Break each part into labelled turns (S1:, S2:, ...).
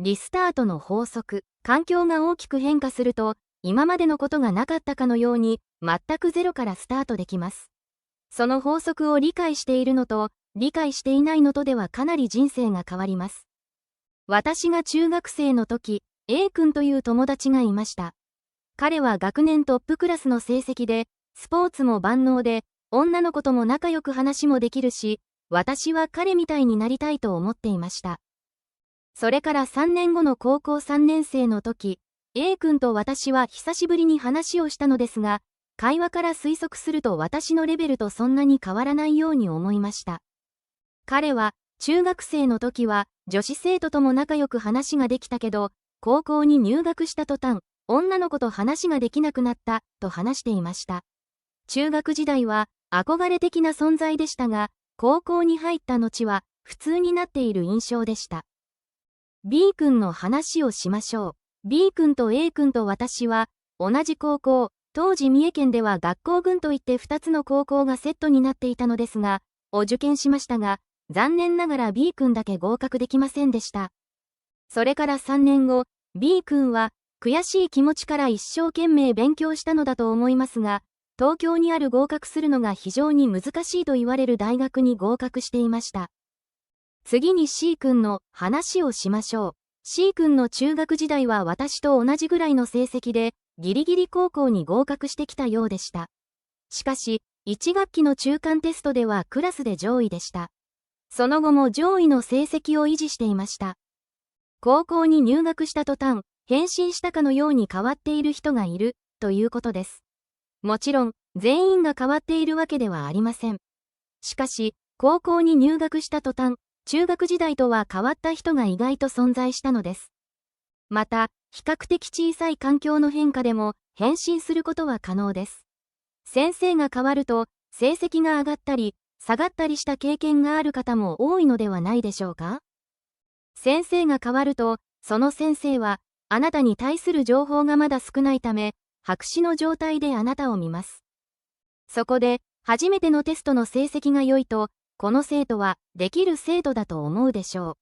S1: リスタートの法則。環境が大きく変化すると、今までのことがなかったかのように、全くゼロからスタートできます。その法則を理解しているのと、理解していないのとではかなり人生が変わります。私が中学生の時、A 君という友達がいました。彼は学年トップクラスの成績で、スポーツも万能で、女の子とも仲良く話もできるし、私は彼みたいになりたいと思っていました。それから3年後の高校3年生の時、A 君と私は久しぶりに話をしたのですが、会話から推測すると私のレベルとそんなに変わらないように思いました。彼は、中学生の時は女子生徒とも仲良く話ができたけど、高校に入学した途端、女の子と話ができなくなったと話していました。中学時代は憧れ的な存在でしたが、高校に入った後は普通になっている印象でした。B 君の話をしましょう。B 君と A 君と私は同じ高校、当時三重県では学校群といって2つの高校がセットになっていたのですが、を受験しましたが、残念ながら B 君だけ合格できませんでした。それから3年後、B 君は悔しい気持ちから一生懸命勉強したのだと思いますが、東京にある合格するのが非常に難しいと言われる大学に合格していました。次に C 君の話をしましょう。C 君の中学時代は私と同じぐらいの成績で、ギリギリ高校に合格してきたようでした。しかし、1学期の中間テストではクラスで上位でした。その後も上位の成績を維持していました。高校に入学した途端、変身したかのように変わっている人がいる、ということです。もちろん、全員が変わっているわけではありません。しかし、高校に入学した途端、中学時代とは変わった人が意外と存在したのです。また、比較的小さい環境の変化でも変身することは可能です。先生が変わると、成績が上がったり、下がったりした経験がある方も多いのではないでしょうか。先生が変わると、その先生は、あなたに対する情報がまだ少ないため、白紙の状態であなたを見ます。そこで、初めてのテストの成績が良いと、この生徒はできる生徒だと思うでしょ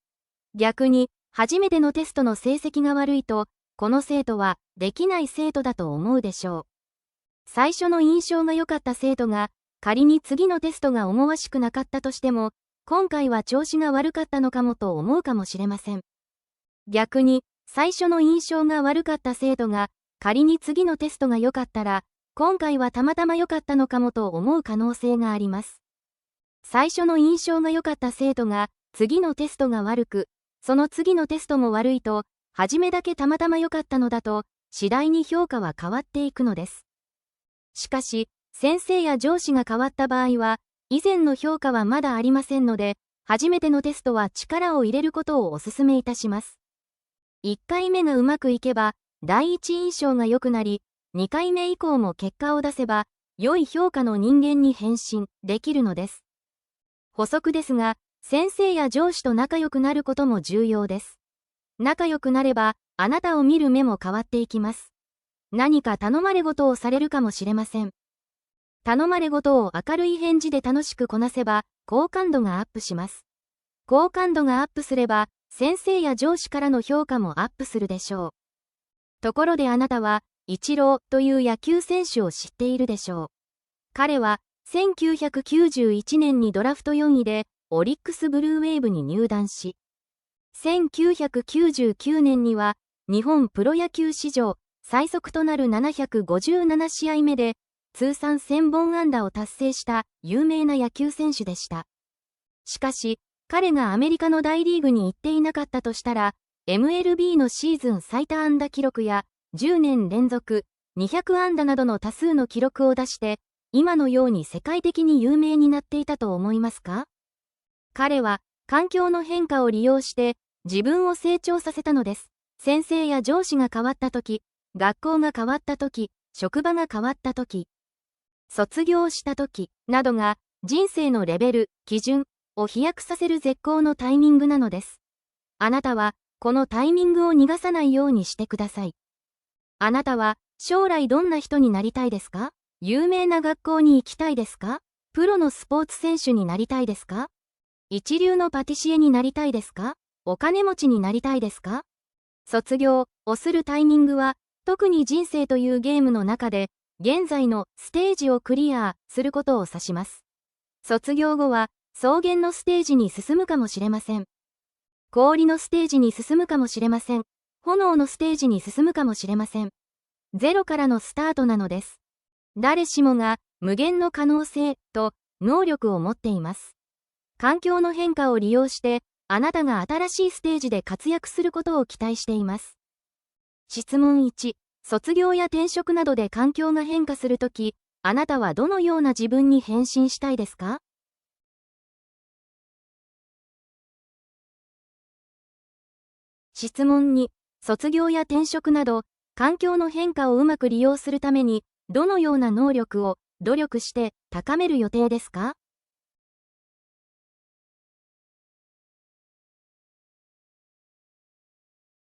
S1: う。逆に、初めてのテストの成績が悪いと、この生徒はできない生徒だと思うでしょう。最初の印象が良かった生徒が、仮に次のテストが思わしくなかったとしても、今回は調子が悪かったのかもと思うかもしれません。逆に、最初の印象が悪かった生徒が、仮に次のテストが良かったら、今回はたまたま良かったのかもと思う可能性があります。最初の印象が良かった生徒が、次のテストが悪く、その次のテストも悪いと、初めだけたまたま良かったのだと、次第に評価は変わっていくのです。しかし、先生や上司が変わった場合は、以前の評価はまだありませんので、初めてのテストは力を入れることをお勧めいたします。1回目がうまくいけば、第一印象が良くなり、2回目以降も結果を出せば、良い評価の人間に変身できるのです。補足ですが、先生や上司と仲良くなることも重要です。仲良くなれば、あなたを見る目も変わっていきます。何か頼まれ事をされるかもしれません。頼まれ事を明るい返事で楽しくこなせば、好感度がアップします。好感度がアップすれば、先生や上司からの評価もアップするでしょう。ところであなたは、イチローという野球選手を知っているでしょう。彼は、1991年にドラフト4位で、オリックスブルーウェーブに入団し、1999年には、日本プロ野球史上、最速となる757試合目で、通算1000本安打を達成した有名な野球選手でした。しかし、彼がアメリカの大リーグに行っていなかったとしたら、MLB のシーズン最多安打記録や、10年連続200安打などの多数の記録を出して、今のように世界的に有名になっていたと思いますか？彼は、環境の変化を利用して、自分を成長させたのです。先生や上司が変わったとき、学校が変わったとき、職場が変わったとき、卒業したとき、などが、人生のレベル、基準を飛躍させる絶好のタイミングなのです。あなたは、このタイミングを逃がさないようにしてください。あなたは、将来どんな人になりたいですか？有名な学校に行きたいですか？プロのスポーツ選手になりたいですか？一流のパティシエになりたいですか？お金持ちになりたいですか？卒業をするタイミングは、特に人生というゲームの中で、現在のステージをクリアすることを指します。卒業後は、草原のステージに進むかもしれません。氷のステージに進むかもしれません。炎のステージに進むかもしれません。ゼロからのスタートなのです。誰しもが無限の可能性と能力を持っています。環境の変化を利用して、あなたが新しいステージで活躍することを期待しています。質問1、卒業や転職などで環境が変化するとき、あなたはどのような自分に変身したいですか？質問2、卒業や転職など、環境の変化をうまく利用するために、どのような能力を努力して高める予定ですか？